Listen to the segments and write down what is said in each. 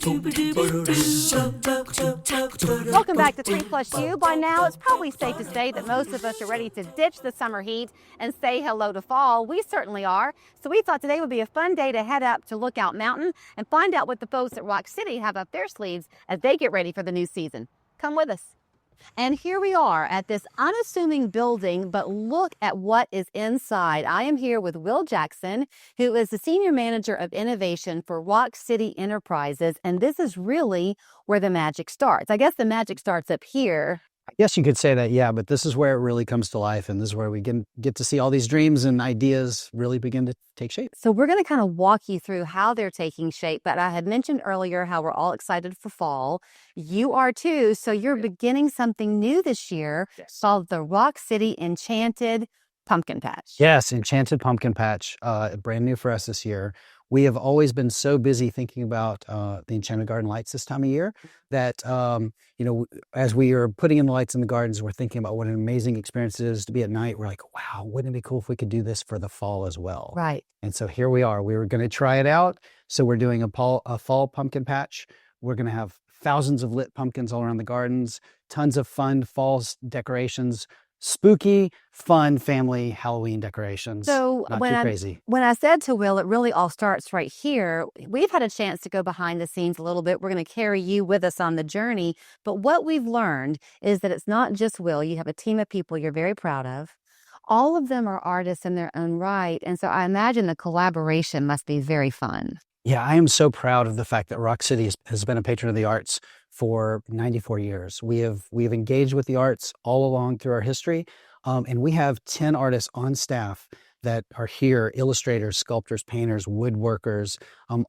Welcome back to 3+U. By now, it's probably safe to say that most of us are ready to ditch the summer heat and say hello to fall. We certainly are. So we thought today would be a fun day to head up to Lookout Mountain and find out what the folks at Rock City have up their sleeves as they get ready for the new season. Come with us. And here we are at this unassuming building, but look at what is inside. I am here with Will Jackson, who is the Senior Manager of Innovation for Rock City Enterprises, and this is really where the magic starts. I guess the magic starts up here. Yes, you could say that, yeah, but this is where it really comes to life, and this is where we get to see all these dreams and ideas really begin to take shape. So we're going to kind of walk you through how they're taking shape, but I had mentioned earlier how we're all excited for fall. You are too, so you're beginning something new this year called the Rock City Enchanted Pumpkin Patch. Yes, Enchanted Pumpkin Patch, brand new for us this year. We have always been so busy thinking about the Enchanted Garden lights this time of year that, as we are putting in the lights in the gardens, we're thinking about what an amazing experience it is to be at night. We're like, wow, wouldn't it be cool if we could do this for the fall as well? Right. And so here we are. We were going to try it out. So we're doing a fall pumpkin patch. We're going to have thousands of lit pumpkins all around the gardens, tons of fun fall decorations, spooky, fun family Halloween decorations. So Not too crazy. When I said to Will, it really all starts right here. We've had a chance to go behind the scenes a little bit. We're going to carry you with us on the journey. But what we've learned is that it's not just Will. You have a team of people you're very proud of. All of them are artists in their own right. And so I imagine the collaboration must be very fun. Yeah, I am so proud of the fact that Rock City has been a patron of the arts for 94 years. We have engaged with the arts all along through our history, and we have 10 artists on staff that are here, illustrators, sculptors, painters, woodworkers,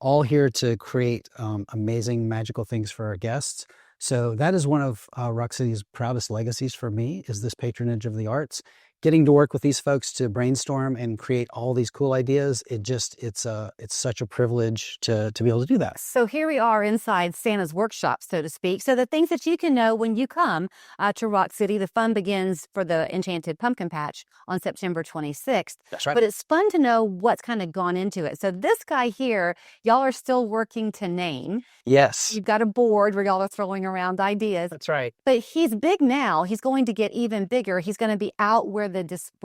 all here to create amazing, magical things for our guests. So that is one of Rock City's proudest legacies for me, is this patronage of the arts. Getting to work with these folks to brainstorm and create all these cool ideas, it's such a privilege to be able to do that. So here we are inside Santa's workshop, so to speak. So the things that you can know when you come to Rock City, the fun begins for the Enchanted Pumpkin Patch on September 26th. That's right. But it's fun to know what's kind of gone into it. So this guy here, y'all are still working to name. Yes. You've got a board where y'all are throwing around ideas. That's right. But he's big now. He's going to get even bigger. He's going to be out where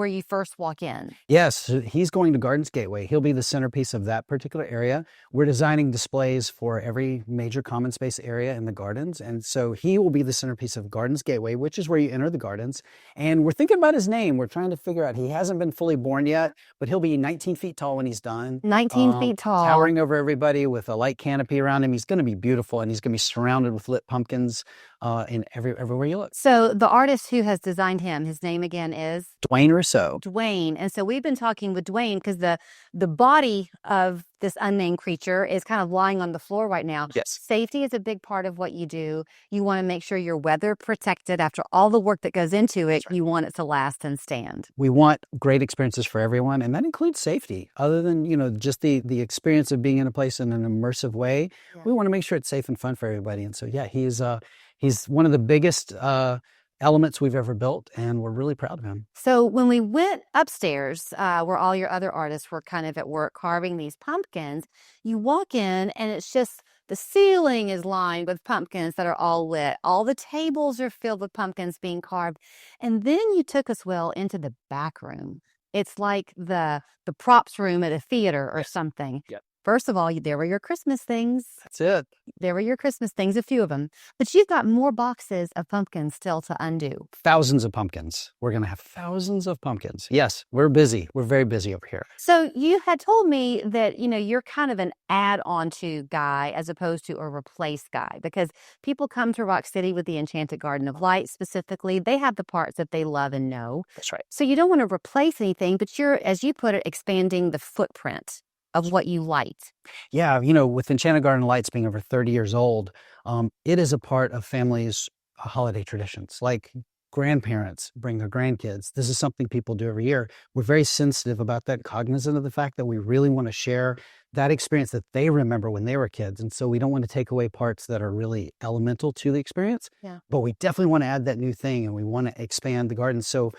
you first walk in. Yes, he's going to Gardens Gateway. He'll be the centerpiece of that particular area. We're designing displays for every major common space area in the gardens. And so he will be the centerpiece of Gardens Gateway, which is where you enter the gardens. And we're thinking about his name. We're trying to figure out, he hasn't been fully born yet, but he'll be 19 feet tall when he's done. 19 feet tall. Towering over everybody with a light canopy around him. He's going to be beautiful, and he's going to be surrounded with lit pumpkins in everywhere you look. So the artist who has designed him, his name again is? Dwayne Rousseau. Dwayne. And so we've been talking with Dwayne because the body of this unnamed creature is kind of lying on the floor right now. Yes. Safety is a big part of what you do. You want to make sure you're weather protected. After all the work that goes into it, you want it to last and stand. We want great experiences for everyone, and that includes safety. Other than, just the experience of being in a place in an immersive way, we want to make sure it's safe and fun for everybody. And so, yeah, he's one of the biggest elements we've ever built, and we're really proud of him. So when we went upstairs, where all your other artists were kind of at work carving these pumpkins, you walk in and it's just the ceiling is lined with pumpkins that are all lit. All the tables are filled with pumpkins being carved. And then you took us, Will, into the back room. It's like the props room at a theater or something. Yep. First of all, there were your Christmas things. That's it. There were your Christmas things, a few of them. But you've got more boxes of pumpkins still to undo. Thousands of pumpkins. We're going to have thousands of pumpkins. Yes, we're busy. We're very busy over here. So you had told me that, you're kind of an add-on to guy as opposed to a replace guy, because people come to Rock City with the Enchanted Garden of Light specifically. They have the parts that they love and know. That's right. So you don't want to replace anything, but you're, as you put it, expanding the footprint of what you light. Yeah, with Enchanted Garden Lights being over 30 years old, it is a part of families' holiday traditions. Like grandparents bring their grandkids. This is something people do every year. We're very sensitive about that, cognizant of the fact that we really want to share that experience that they remember when they were kids. And so we don't want to take away parts that are really elemental to the experience, but we definitely want to add that new thing, and we want to expand the garden. So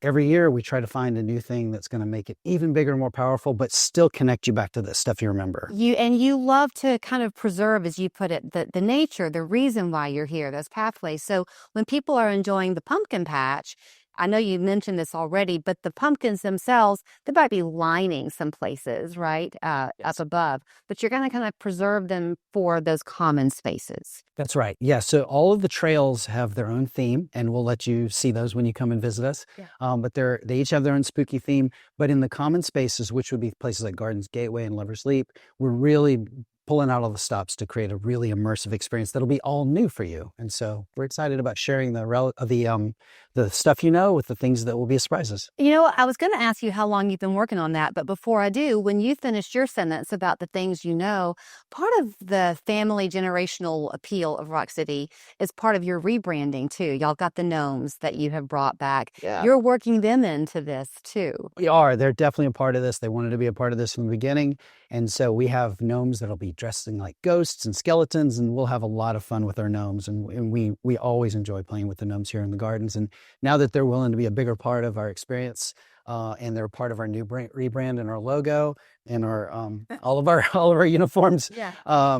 Every year we try to find a new thing that's going to make it even bigger and more powerful, but still connect you back to the stuff you remember. You love to kind of preserve, as you put it, the nature, the reason why you're here, those pathways. So when people are enjoying the pumpkin patch, I know you mentioned this already, but the pumpkins themselves, they might be lining some places, right, up above, but you're going to kind of preserve them for those common spaces. That's right. Yeah. So all of the trails have their own theme, and we'll let you see those when you come and visit us. Yeah. But they each have their own spooky theme. But in the common spaces, which would be places like Gardens Gateway and Lover's Leap, we're really pulling out all the stops to create a really immersive experience that'll be all new for you. And so we're excited about sharing the stuff with the things that will be surprises. I was going to ask you how long you've been working on that, but before I do, when you finished your sentence about the things part of the family generational appeal of Rock City is part of your rebranding too. Y'all got the gnomes that you have brought back. Yeah. You're working them into this too. We are. They're definitely a part of this. They wanted to be a part of this from the beginning. And so we have gnomes that'll be dressing like ghosts and skeletons, and we'll have a lot of fun with our gnomes. And we always enjoy playing with the gnomes here in the gardens. And now that they're willing to be a bigger part of our experience, and they're part of our new rebrand and our logo and our all of our uniforms,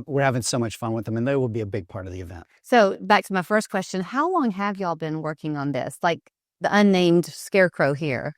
we're having so much fun with them, and they will be a big part of the event. So back to my first question, how long have y'all been working on this? Like the unnamed scarecrow here.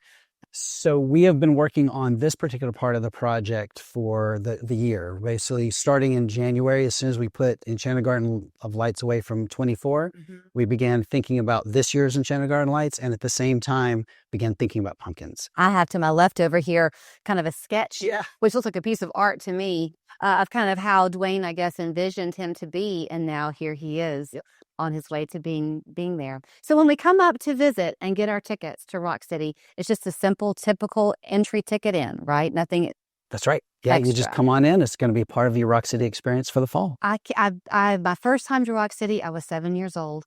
So we have been working on this particular part of the project for the year, basically starting in January. As soon as we put Enchanted Garden of Lights away from 24, we began thinking about this year's Enchanted Garden Lights, and at the same time began thinking about pumpkins. I have to my left over here kind of a sketch, which looks like a piece of art to me, of kind of how Dwayne, I guess, envisioned him to be, and now here he is. On his way to being there. So when we come up to visit and get our tickets to Rock City, it's just a simple, typical entry ticket in, right? Nothing. That's right. Yeah, extra. You just come on in. It's going to be part of your Rock City experience for the fall. My first time to Rock City, I was 7 years old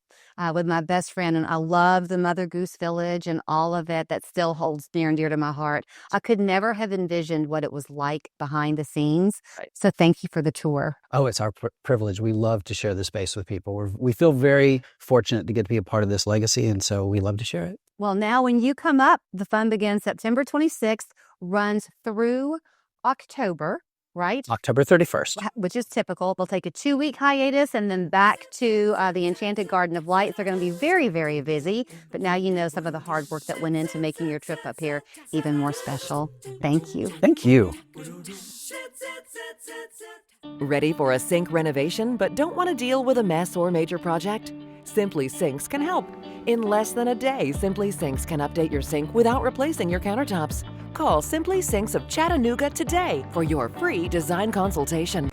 with my best friend, and I love the Mother Goose Village and all of it. That still holds near and dear to my heart. I could never have envisioned what it was like behind the scenes. Right. So thank you for the tour. Oh, it's our privilege. We love to share the space with people. We feel very fortunate to get to be a part of this legacy, and so we love to share it. Well, now when you come up, the fun begins September 26th, runs through October, right? October 31st. Which is typical. They'll take a 2-week hiatus and then back to the Enchanted Garden of Lights. They're going to be very, very busy. But now you know some of the hard work that went into making your trip up here even more special. Thank you. Thank you. Ready for a sink renovation but don't want to deal with a mess or major project? Simply Sinks can help. In less than a day, Simply Sinks can update your sink without replacing your countertops. Call Simply Sinks of Chattanooga today for your free design consultation.